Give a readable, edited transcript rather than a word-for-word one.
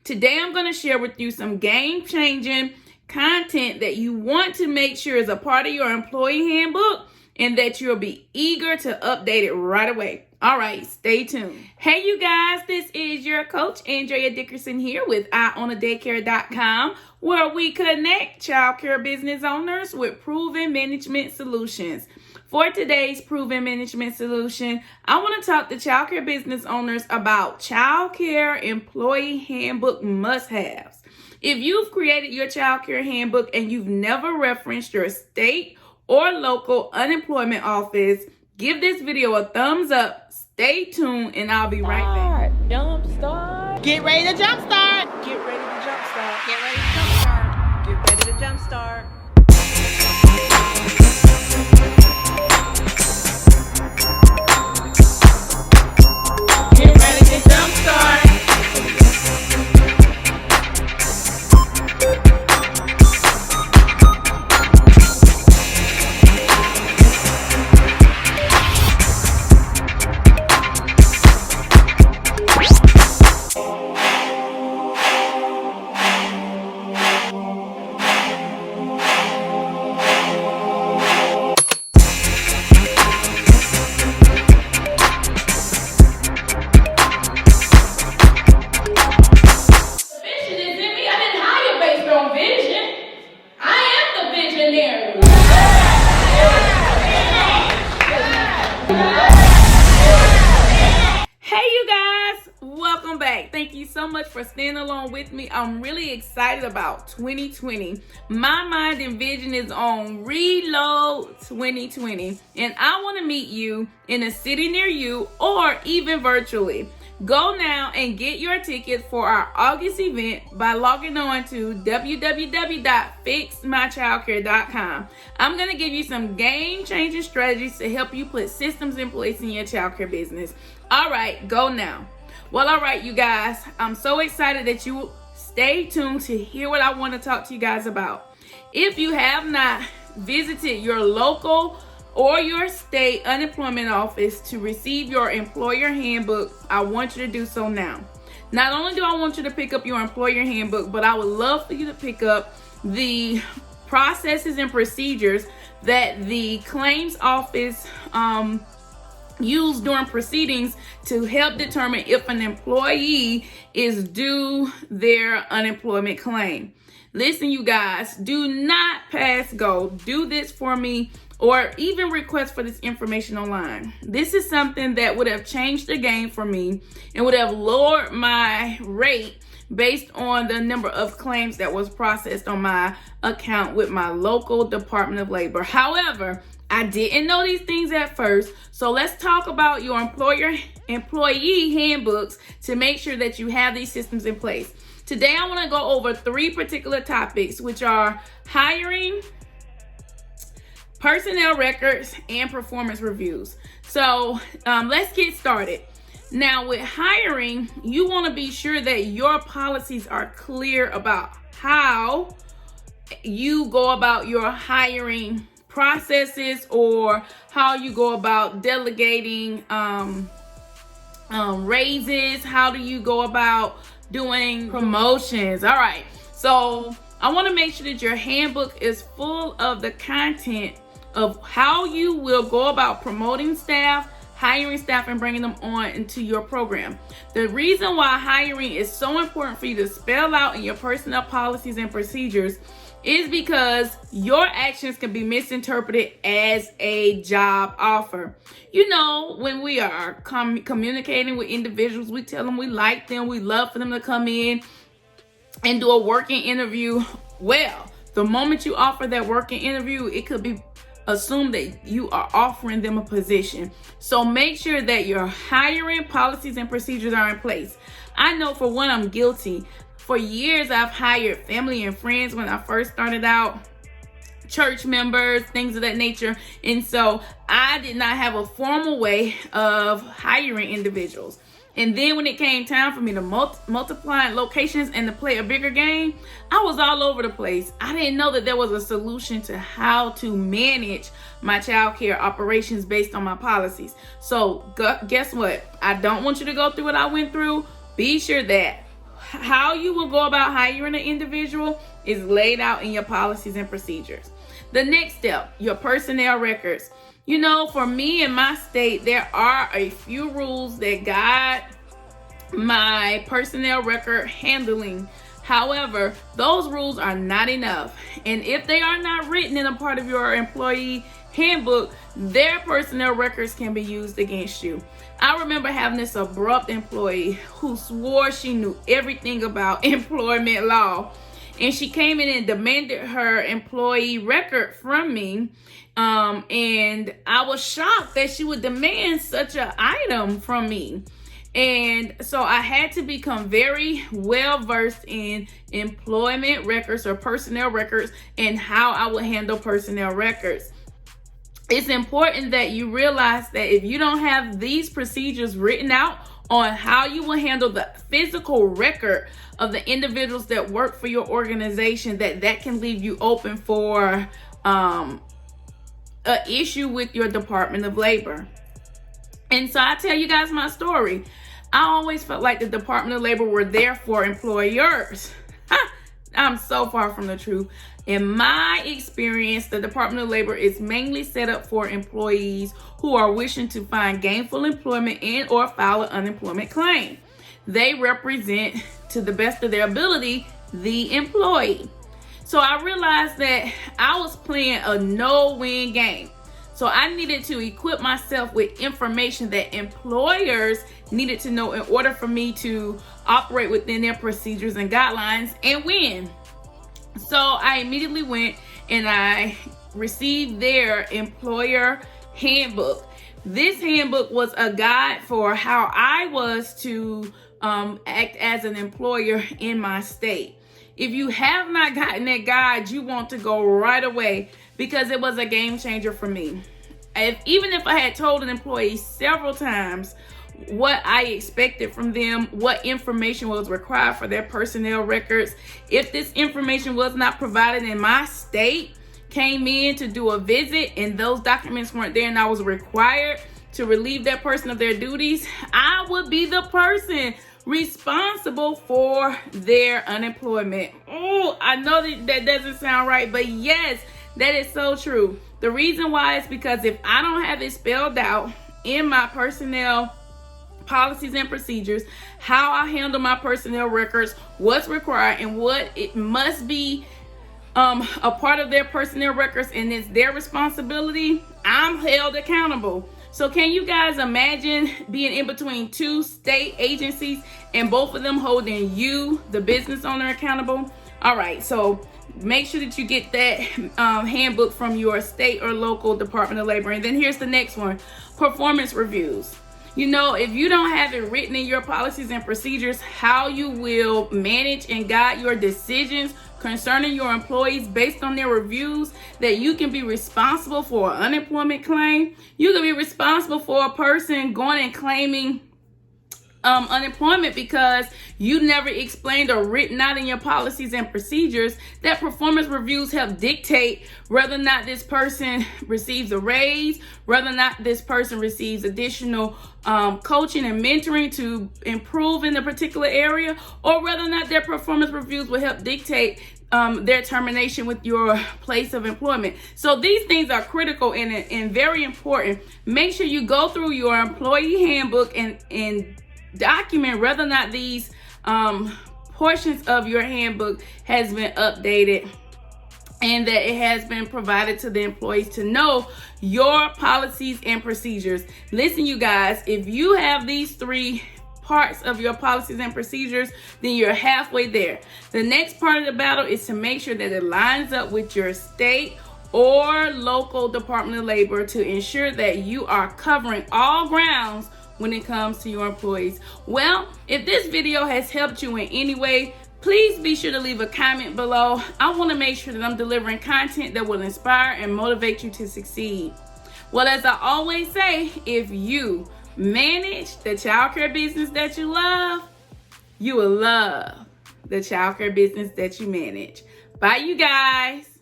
Today I'm going to share with you some game-changing content that you want to make sure is a part of your employee handbook and that you'll be eager to update it right away. All right, stay tuned. Hey, you guys, this is your coach, Andrea Dickerson here with IOwnADaycare.com, where we connect childcare business owners with proven management solutions. For today's proven management solution, I want to talk to childcare business owners about childcare employee handbook must-haves. If you've created your childcare handbook and you've never referenced your state or local unemployment office, give this video a thumbs up. Stay tuned, and I'll be right back. Jumpstart. Get ready to jumpstart. Get ready to jumpstart. Get ready to jumpstart. Get ready to jumpstart. Get ready to jumpstart. Thank you so much for staying along with me. I'm really excited about 2020. My mind and vision is on Reload 2020, and I want to meet you in a city near you or even virtually. Go now and get your ticket for our August event by logging on to www.fixmychildcare.com. I'm going to give you some game-changing strategies to help you put systems in place in your childcare business. All right, go now. Well, all right, you guys, I'm so excited that you stay tuned to hear what I want to talk to you guys about. If you have not visited your local or your state unemployment office to receive your employer handbook, I want you to do so now. Not only do I want you to pick up your employer handbook, but I would love for you to pick up the processes and procedures that the claims office used during proceedings to help determine if an employee is due their unemployment claim. Listen, you guys, do not pass go. Do this for me or even request for this information online. This is something that would have changed the game for me and would have lowered my rate based on the number of claims that was processed on my account with my local Department of Labor. However, I didn't know these things at first, so let's talk about your employee handbooks to make sure that you have these systems in place. Today, I want to go over 3 particular topics, which are hiring, personnel records, and performance reviews. So let's get started. Now, with hiring, you want to be sure that your policies are clear about how you go about your hiring processes or how you go about delegating raises. How do you go about doing promotions? All right, so I want to make sure that your handbook is full of the content of how you will go about promoting staff, hiring staff, and bringing them on into your program. The reason why hiring is so important for you to spell out in your personnel policies and procedures is because your actions can be misinterpreted as a job offer. You know, when we are communicating with individuals, we tell them we like them, we love for them to come in and do a working interview. Well, the moment you offer that working interview, it could be assumed that you are offering them a position. So make sure that your hiring policies and procedures are in place. I know for one, I'm guilty. For years, I've hired family and friends when I first started out, church members, things of that nature. And so I did not have a formal way of hiring individuals. And then when it came time for me to multiply locations and to play a bigger game, I was all over the place. I didn't know that there was a solution to how to manage my childcare operations based on my policies. So guess what? I don't want you to go through what I went through. Be sure that how you will go about hiring an individual is laid out in your policies and procedures. The next step, your personnel records. You know, for me in my state, there are a few rules that guide my personnel record handling. However, those rules are not enough. And if they are not written in a part of your employee handbook, their personnel records can be used against you. I remember having this abrupt employee who swore she knew everything about employment law. And she came in and demanded her employee record from me. And I was shocked that she would demand such an item from me. And so I had to become very well versed in employment records or personnel records and how I would handle personnel records. It's important that you realize that if you don't have these procedures written out on how you will handle the physical record of the individuals that work for your organization, that can leave you open for an issue with your Department of Labor. And so I tell you guys my story. I always felt like the Department of Labor were there for employers. I'm so far from the truth. In my experience, the Department of Labor is mainly set up for employees who are wishing to find gainful employment and or file an unemployment claim. They represent, to the best of their ability, the employee. So I realized that I was playing a no-win game. So I needed to equip myself with information that employers needed to know in order for me to operate within their procedures and guidelines and win. So I immediately went and I received their employer handbook. This handbook was a guide for how I was to act as an employer in my state. If you have not gotten that guide, you want to go right away because it was a game changer for me. Even if I had told an employee several times what I expected from them, what information was required for their personnel records, if this information was not provided in my state, came in to do a visit and those documents weren't there and I was required to relieve that person of their duties, I would be the person responsible for their unemployment. Oh, I know that doesn't sound right, but yes, that is so true. The reason why is because if I don't have it spelled out in my personnel policies and procedures, how I handle my personnel records, what's required and what it must be a part of their personnel records and it's their responsibility, I'm held accountable. So can you guys imagine being in between two state agencies and both of them holding you, the business owner, accountable? All right, so make sure that you get that handbook from your state or local Department of Labor. And then here's the next one, performance reviews. You know, if you don't have it written in your policies and procedures, how you will manage and guide your decisions concerning your employees based on their reviews, that you can be responsible for an unemployment claim. You can be responsible for a person going and claiming unemployment because you never explained or written out in your policies and procedures that performance reviews help dictate whether or not this person receives a raise, whether or not this person receives additional coaching and mentoring to improve in a particular area, or whether or not their performance reviews will help dictate their termination with your place of employment. So these things are critical and very important. Make sure you go through your employee handbook and document whether or not these portions of your handbook has been updated and that it has been provided to the employees to know your policies and procedures. Listen, you guys, if you have these three parts of your policies and procedures, then you're halfway there. The next part of the battle is to make sure that it lines up with your state or local Department of Labor to ensure that you are covering all grounds when it comes to your employees. Well, if this video has helped you in any way, please be sure to leave a comment below. I want to make sure that I'm delivering content that will inspire and motivate you to succeed. Well, as I always say, if you manage the childcare business that you love, you will love the childcare business that you manage. Bye, you guys.